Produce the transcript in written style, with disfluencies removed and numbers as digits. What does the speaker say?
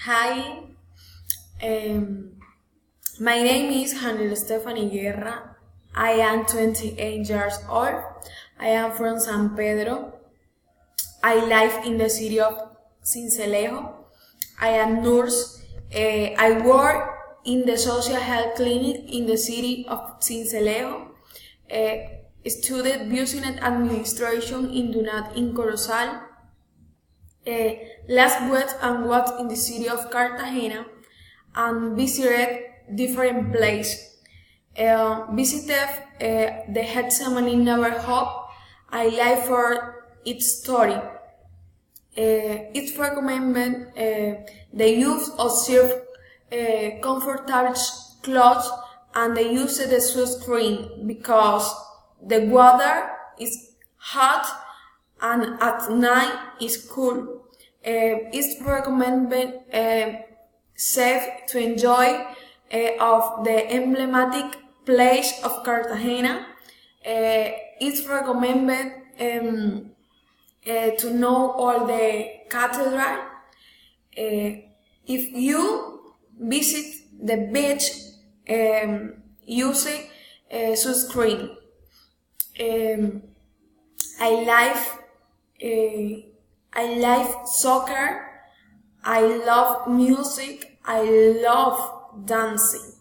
Hi, um, my name is Hanel Stephanie Guerra. I am 28 years old. I am from San Pedro. I live in the city of Sincelejo. I am nurse. I work in the social health clinic in the city of Sincelejo. Studied business administration in Dunat in Corozal. Last week and worked in the city of Cartagena and visited different places. Visited the Gethsemane neighborhood. I like for its story. It's recommended the use of comfortable clothes and the use of the sunscreen because the weather is hot and at night is cool. It's recommended safe to enjoy of the emblematic place of Cartagena. It's recommended to know all the cathedral. If you visit the beach, use sunscreen. I like soccer. I love music. I love dancing.